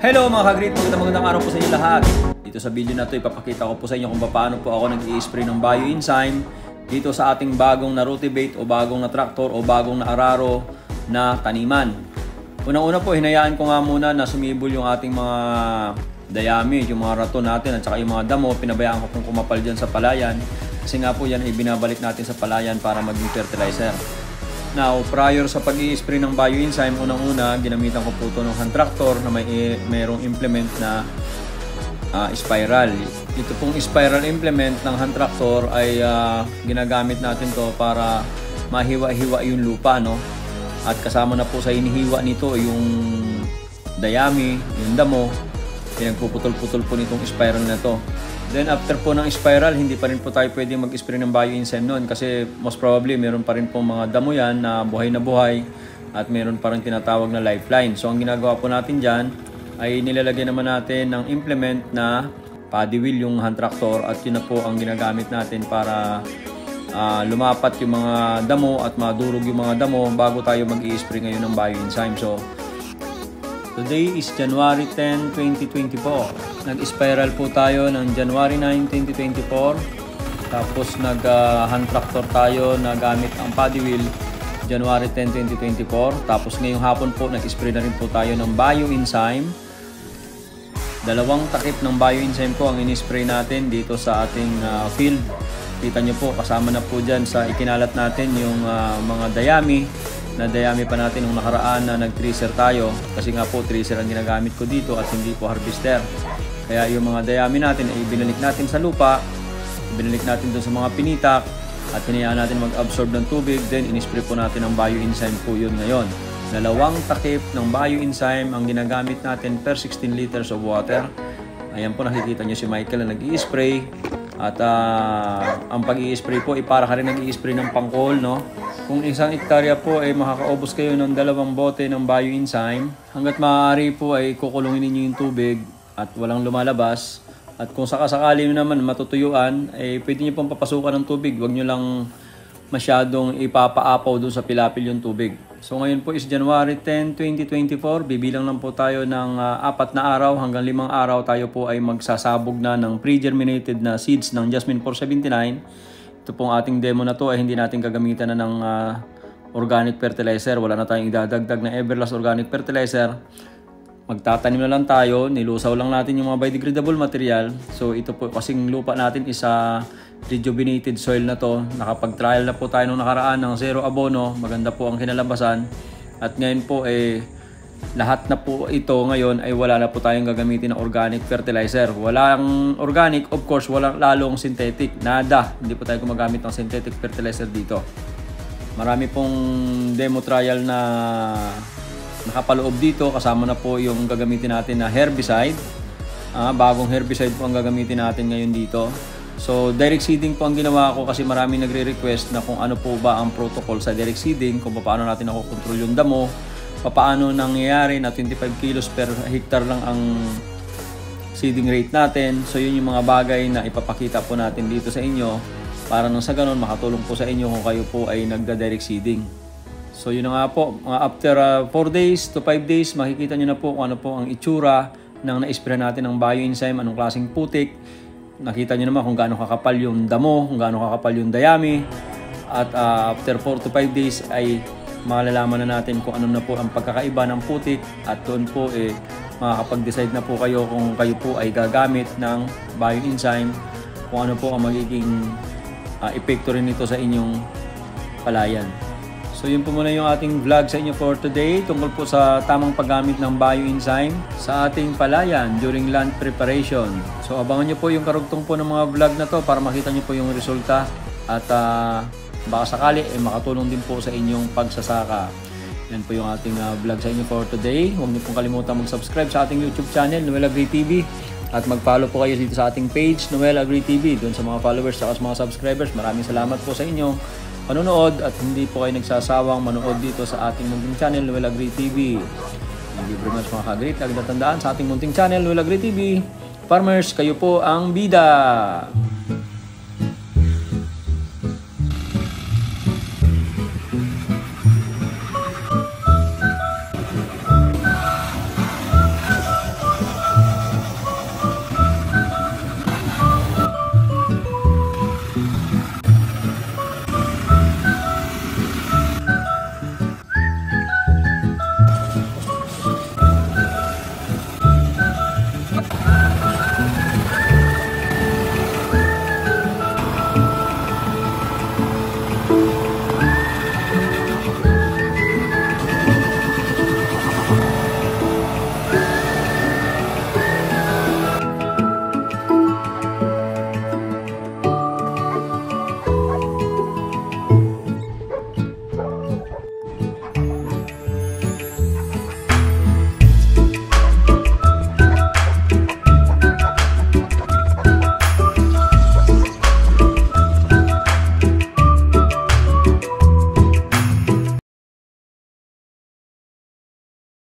Hello mga ka-great, magandang araw po sa inyo lahat. Dito sa video na to ipapakita ko po sa inyo kung paano po ako nag-i-spray ng bioenzyme dito sa ating bagong na rotivate o bagong na tractor o bagong na araro na taniman. Unang-una po, hinayaan ko nga muna na sumibol yung ating mga dayami, yung mga rato natin at saka yung mga damo. Pinabayaan ko kung kumapal dyan sa palayan kasi nga po yan ay binabalik natin sa palayan para maging fertilizer. Now, prior sa pag-i-spray ng bioenzyme, unang-una, ginamitan ko po ito ng hand tractor na mayroong implement na spiral. Ito pong spiral implement ng hand tractor ay ginagamit natin to para mahiwa-hiwa yung lupa, no? At kasama na po sa inihiwa nito yung dayami, yung damo. Pinagpuputol-putol po nitong spiral na to. Then after po ng spiral, hindi pa rin po tayo pwede mag-spray ng bioenzyme noon kasi most probably meron pa rin po mga damo yan na buhay at meron pa rin tinatawag na lifeline. So ang ginagawa po natin dyan ay nilalagay naman natin ng implement na paddy wheel yung hand tractor at yun na po ang ginagamit natin para lumapat yung mga damo at madurog yung mga damo bago tayo mag-i-spray ngayon ng bioenzyme. So today is January 10, 2024. Nag-spiral po tayo ng January 9, 2024. Tapos nag-hand tractor tayo na gamit ang paddy wheel January 10, 2024. Tapos ngayong hapon po nag-spray na rin po tayo ng bioenzyme. Dalawang takip ng bioenzyme po ang in-spray natin dito sa ating field. Kita nyo po, kasama na po dyan sa ikinalat natin yung mga dayami pa natin nung nakaraan na nag-tracer tayo kasi nga po tracer ang ginagamit ko dito at hindi po harvester. Kaya yung mga dayami natin ay binalik natin sa lupa, binalik natin doon sa mga pinitak at hinayaan natin mag-absorb ng tubig, then in-spray po natin ang bioenzyme po yun ngayon. Dalawang takip ng bioenzyme ang ginagamit natin per 16 liters of water. Ayan po, nakikita nyo si Michael na nag-i-spray at ang pag-i-spray po ay para ka rin nag-i-spray ng pangkol, no? Kung isang hektarya po ay makakaubos kayo ng 2 bote ng bioenzyme, hanggat maaari po ay kukulungin ninyo yung tubig at walang lumalabas. At kung sakasakali naman matutuyuan, ay pwede nyo pong papasukan ng tubig. Huwag nyo lang masyadong ipapaapaw doon sa pilapil yung tubig. So ngayon po is January 10, 2024. Bibilang lang po tayo ng 4 na araw hanggang 5 araw tayo po ay magsasabog na ng pre-germinated na seeds ng Jasmine 479. Ito pong ating demo na to ay hindi natin gagamitan na ng organic fertilizer. Wala na tayong idadagdag na Everlast organic fertilizer. Magtatanim na lang tayo, nilusaw lang natin yung mga biodegradable material. So ito po kasing lupa natin is rejuvenated soil na to. Nakapag-trial na po tayo nung nakaraan ng zero abono. Maganda po ang kinalabasan. At ngayon po lahat na po ito ngayon ay wala na po tayong gagamitin ng organic fertilizer. Walang organic, of course, walang lalong synthetic. Nada. Hindi po tayo gumagamit ng synthetic fertilizer dito. Marami pong demo trial na nakapaloob dito. Kasama na po yung gagamitin natin na herbicide. Bagong herbicide po ang gagamitin natin ngayon dito. So direct seeding po ang ginawa ko kasi marami nagre-request na kung ano po ba ang protocol sa direct seeding, kung paano natin nakokontrol yung damo, paano nangyayari na 25 kilos per hectare lang ang seeding rate natin. So yun yung mga bagay na ipapakita po natin dito sa inyo para nang sa ganun makatulong po sa inyo kung kayo po ay nagda-direct seeding. So yun na nga po, after 4 days to 5 days, makikita nyo na po kung ano po ang itsura ng na-spray natin ng bioenzyme, anong klaseng putik. Nakita nyo naman kung gaano kakapal yung damo, kung gaano kakapal yung dayami. At after 4 to 5 days ay malalaman na natin kung ano na po ang pagkakaiba ng putik. At doon po makakapag-decide na po kayo kung kayo po ay gagamit ng bioenzyme, kung ano po ang magiging epekto rin nito sa inyong palayan. So yun po muna yung ating vlog sa inyo for today tungkol po sa tamang paggamit ng bioenzyme sa ating palayan during land preparation. So abangan nyo po yung karugtong po ng mga vlog na to para makita nyo po yung resulta at baka sakali makatulong din po sa inyong pagsasaka. Yan po yung ating vlog sa inyo for today. Huwag nyo pong kalimutan mag-subscribe sa ating YouTube channel, Noel Agri TV. At mag-follow po kayo dito sa ating page, Noel Agri TV. Doon sa mga followers at sa mga subscribers, maraming salamat po sa inyo panonood at hindi po kayo nagsasawang manood dito sa ating munting channel, Noel Agri TV. Thank you very much mga ka-great. Lagi natandaan sa ating munting channel, Noel Agri TV. Farmers, kayo po ang bida!